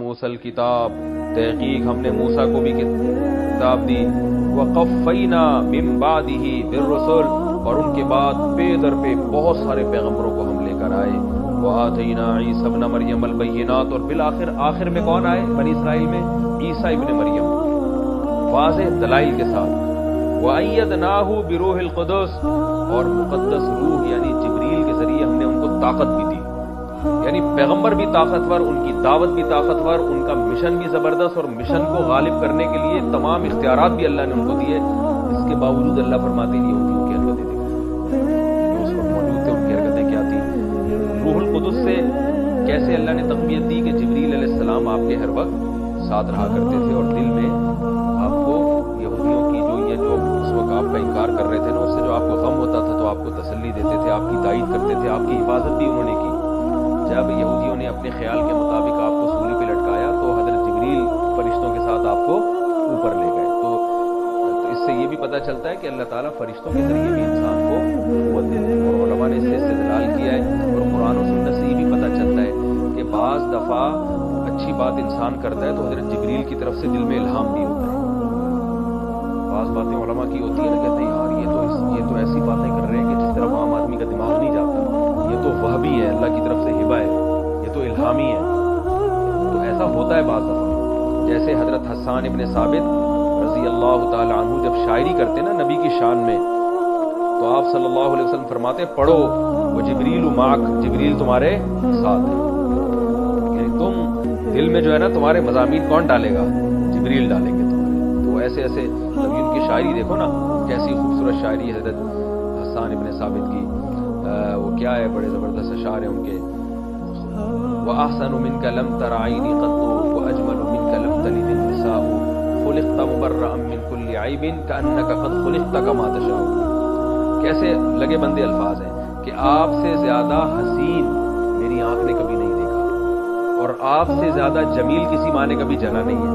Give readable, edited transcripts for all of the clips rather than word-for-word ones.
موسیٰ الکتاب، تحقیق ہم نے موسیٰ کو بھی کتاب دی، وقفینا من بعدہ بالرسل، اور ان کے بعد پے در پہ بہت سارے پیغمبروں کو ہم لے کر آئے، وآتینا عیسی ابن مریم البینات، اور بالآخر آخر میں کون آئے بنی اسرائیل میں؟ عیسیٰ ابن مریم، واضح دلائل کے ساتھ، وَأَيَّدْنَاهُ بِرُوحِ الْقُدُسِ، اور مقدس روح یعنی جبریل کے ذریعے ہم نے ان کو طاقت بھی دی، یعنی پیغمبر بھی طاقتور، ان کی دعوت بھی طاقتور، ان کا مشن بھی زبردست، اور مشن کو غالب کرنے کے لیے تمام اختیارات بھی اللہ نے ان کو دیے۔ اس کے باوجود اللہ فرماتے ہیں یہودیوں کی حرکتیں دیکھیں، جو اس وقت موجود تھے ان کی حرکتیں کیا تھیں۔ روح القدس سے کیسے اللہ نے تقویت دی کہ جبریل علیہ السلام آپ کے ہر وقت ساتھ رہا کرتے تھے، اور دل میں آپ کو یہودیوں کی جو اس وقت آپ کا انکار کر رہے تھے نا، اس سے جو آپ کو غم ہوتا تھا تو آپ کو تسلی دیتے تھے، آپ کی تائید کرتے تھے، آپ کی حفاظت بھی انہوں نے کی۔ جب یہودیوں نے اپنے خیال کے مطابق آپ کو سولی پہ لٹکایا تو حضرت جبریل فرشتوں کے ساتھ آپ کو اوپر لے گئے۔ تو اس سے یہ بھی پتہ چلتا ہے کہ اللہ تعالیٰ فرشتوں کے ذریعے بھی انسان کو قوت دیتے ہیں، اور علماء نے اس سے استدلال کیا ہے، اور قرآن و سنت سے یہ بھی پتہ چلتا ہے کہ بعض دفعہ اچھی بات انسان کرتا ہے تو حضرت جبریل کی طرف سے دل میں الہام بھی ہوتا ہے۔ بعض باتیں علماء کی ہوتی ہیں نا، کہتے ہیں یار یہ تو ایسی باتیں کر رہے ہیں کہ جس طرف عام آدمی کا دماغ نہیں جاتا، یہ تو وہبی ہے، اللہ کی طرف سے ہبہ ہے، یہ تو الہامی ہے۔ تو ایسا ہوتا ہے بعض دفعہ، جیسے حضرت حسان ابن ثابت رضی اللہ تعالی عنہ جب شاعری کرتے نا نبی کی شان میں، تو آپ صلی اللہ علیہ وسلم فرماتے پڑھو وہ جبریل معک، جبریل تمہارے ساتھ ہے، یعنی تم دل میں جو ہے نا تمہارے مضامین کون ڈالے گا؟ جبریل ڈالیں گے تمہارے۔ تو ایسے ایسے نبی ان کی شاعری دیکھو نا، کیسی خوبصورت شاعری حضرت حسان ابن ثابت کی، وہ کیا ہے، بڑے زبردست اشعار ہیں ان کے۔ وَأَحْسَنُ مِنْكَ لَمْ تَرَ عَيْنِي قَطُّ وَأَجْمَلُ مِنْكَ لَمْ تَلِدِ النِّسَاءُ خُلِقْتَ مُبَرَّأً مِنْ كُلِّ عَيْبٍ كَأَنَّكَ قَدْ خُلِقْتَ كَمَا تَشَاءُ۔ کیسے لگے بندے الفاظ ہیں کہ آپ سے زیادہ حسین میری آنکھ نے کبھی نہیں دیکھا، اور آپ سے زیادہ جمیل کسی ماں نے کبھی جنا نہیں ہے۔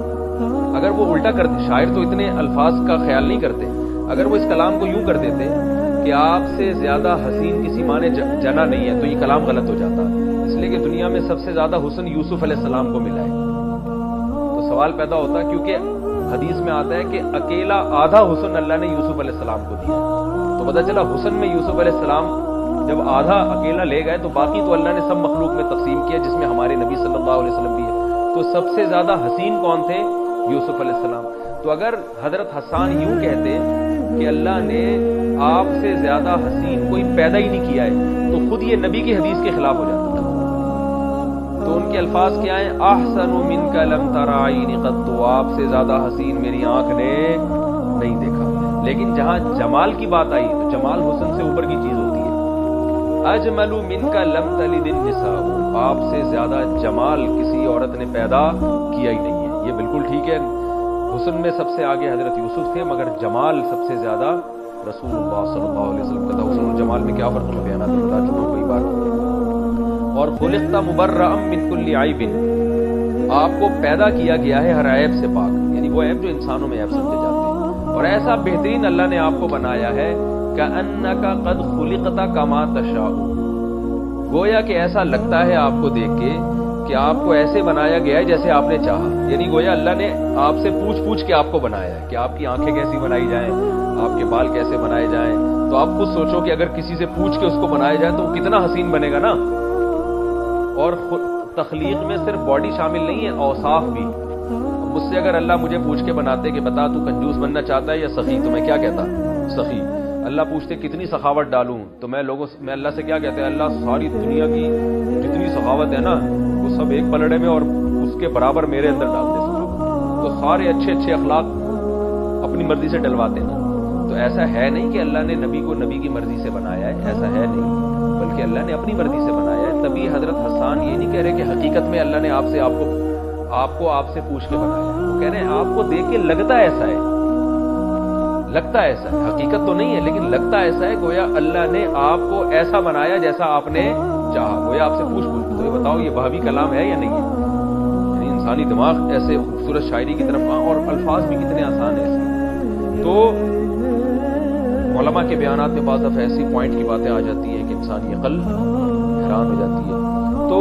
اگر وہ الٹا کرتے، شاعر تو اتنے الفاظ کا خیال نہیں کرتے، اگر وہ اس کلام کو یوں کر دیتے کہ آپ سے زیادہ حسین کسی ماں نے جنا نہیں ہے، تو یہ کلام غلط ہو جاتا، اس لیے کہ دنیا میں سب سے زیادہ حسن یوسف علیہ السلام کو ملا ہے۔ تو سوال پیدا ہوتا ہے، کیونکہ حدیث میں آتا ہے کہ اکیلا آدھا حسن اللہ نے یوسف علیہ السلام کو دیا، تو پتہ چلا حسن میں یوسف علیہ السلام جب آدھا اکیلا لے گئے تو باقی تو اللہ نے سب مخلوق میں تقسیم کیا، جس میں ہمارے نبی صلی اللہ علیہ وسلم بھی ہے۔ تو سب سے زیادہ حسین کون تھے؟ یوسف علیہ السلام۔ تو اگر حضرت حسان یوں کہتے کہ اللہ نے آپ سے زیادہ حسین کوئی پیدا ہی نہیں کیا ہے، تو خود یہ نبی کی حدیث کے خلاف ہو جاتا تھا۔ تو ان کے الفاظ کیا ہیں؟ احسن منک لم تر عینی قط، آپ سے زیادہ حسین میری آنکھ نے نہیں دیکھا۔ لیکن جہاں جمال کی بات آئی تو جمال حسن سے اوپر کی چیز ہوتی ہے۔ اجمل منک لم تلد النساء، آپ سے زیادہ جمال کسی عورت نے پیدا کیا ہی نہیں ہے۔ یہ بالکل ٹھیک ہے، حسن میں سب سے آگے حضرت یوسف تھے، مگر جمال سب سے زیادہ رسول اللہ صلی اللہ علیہ وسلم کا تھا۔ حسن اور جمال میں کیا فرق ہے؟ بیانات میں بتا چکا ہوں کوئی بات۔ اور خلقت مبرأ من کل عیب، آپ کو پیدا کیا گیا ہے ہر عیب سے پاک، یعنی وہ عیب جو انسانوں میں عیب سمجھے جاتے ہیں، اور ایسا بہترین اللہ نے آپ کو بنایا ہے کأنک قد خلقت کما تشاء، گویا کہ ایسا لگتا ہے آپ کو دیکھ کے کہ آپ کو ایسے بنایا گیا ہے جیسے آپ نے چاہا، یعنی گویا اللہ نے آپ سے پوچھ کے آپ کو بنایا ہے کہ آپ کی آنکھیں کیسی بنائی جائیں، آپ کے بال کیسے بنائے جائیں۔ تو آپ خود سوچو کہ اگر کسی سے پوچھ کے اس کو بنایا جائے تو وہ کتنا حسین بنے گا نا۔ اور تخلیق میں صرف باڈی شامل نہیں ہے، اوصاف بھی۔ مجھ سے اگر اللہ مجھے پوچھ کے بناتے کہ بتا تو کنجوس بننا چاہتا ہے یا سخی، تو میں کیا کہتا؟ سخی۔ اللہ پوچھتے کتنی سخاوت ڈالوں، تو میں اللہ سے کیا کہتے ہیں؟ اللہ ساری دنیا کی جتنی سخاوت ہے نا وہ سب ایک پلڑے میں اور اس کے برابر میرے اندر ڈال دے سخاوت۔ تو سارے اچھے اخلاق اپنی مرضی سے ڈلواتے نا۔ تو ایسا ہے نہیں کہ اللہ نے نبی کو نبی کی مرضی سے بنایا ہے، ایسا ہے نہیں، بلکہ اللہ نے اپنی مرضی سے بنایا ہے۔ تبھی حضرت حسان یہ نہیں کہہ رہے کہ حقیقت میں اللہ نے آپ سے پوچھ کے بنایا ہے، وہ کہہ رہے ہیں آپ کو دیکھ کے لگتا ایسا ہے، حقیقت تو نہیں ہے لیکن لگتا ایسا ہے، گویا اللہ نے آپ کو ایسا بنایا جیسا آپ نے چاہا، گویا آپ سے پوچھ تو یہ بتاؤ یہ وہابی کلام ہے یا نہیں ہے؟ یعنی انسانی دماغ ایسے خوبصورت شاعری کی طرف اور الفاظ بھی کتنے آسان ہیں اس میں۔ تو علماء کے بیانات میں بعض دفعہ ایسی پوائنٹ کی باتیں آ جاتی ہیں کہ انسانی عقل حیران ہو جاتی ہے۔ تو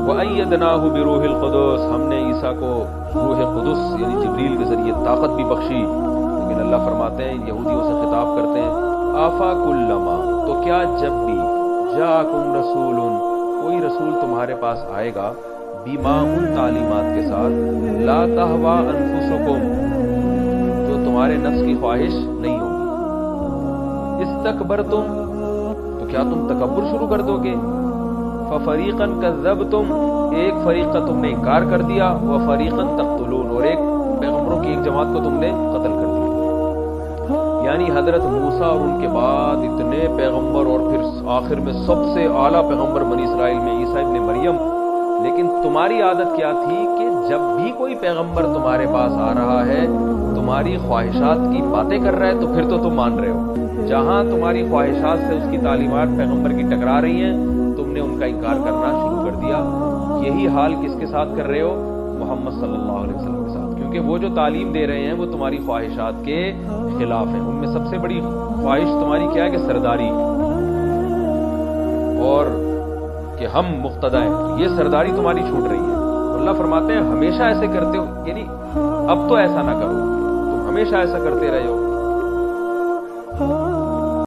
وَأَيَّدْنَاهُ بِرُوحِ الْقُدُسِ، ہم نے عیسیٰ کو روح قدس یعنی جبریل کے ذریعے طاقت بھی بخشی۔ لیکن اللہ فرماتے ہیں، یہودیوں سے خطاب کرتے ہیں، آفا کلما، تو کیا جب بھی جاءکم رسول، کوئی رسول تمہارے پاس آئے گا، بیما ان تعلیمات کے ساتھ، لا تہوا انفسکم، جو تمہارے نفس کی خواہش نہیں ہوگی، استکبرتم، تو کیا تم تکبر شروع کر دو گے، ففریقاً کذبتم، ایک فریق کا تم نے انکار کر دیا، وفریقاً تقتلون، اور ایک پیغمبروں کی ایک جماعت کو تم نے قتل کر دیا۔ یعنی حضرت موسیٰ اور ان کے بعد اتنے پیغمبر، اور پھر آخر میں سب سے اعلیٰ پیغمبر بنی اسرائیل میں عیسیٰ ابن مریم، لیکن تمہاری عادت کیا تھی کہ جب بھی کوئی پیغمبر تمہارے پاس آ رہا ہے، تمہاری خواہشات کی باتیں کر رہا ہے، تو پھر تو تم مان رہے ہو، جہاں تمہاری خواہشات سے اس کی تعلیمات پیغمبر کی ٹکرا رہی ہیں، تم نے ان کا انکار کرنا شروع کر دیا۔ یہی حال کس کے ساتھ کر رہے ہو؟ محمد صلی اللہ علیہ وسلم کے ساتھ، کیونکہ وہ جو تعلیم دے رہے ہیں وہ تمہاری خواہشات کے خلاف ہیں۔ ان میں سب سے بڑی خواہش تمہاری کیا ہے؟ کہ سرداری، اور کہ ہم مقتدی ہیں، یہ سرداری تمہاری چھوٹ رہی ہے۔ اللہ فرماتے ہیں ہمیشہ ایسے کرتے ہو، یعنی اب تو ایسا نہ کرو، تم ہمیشہ ایسا کرتے رہے ہو۔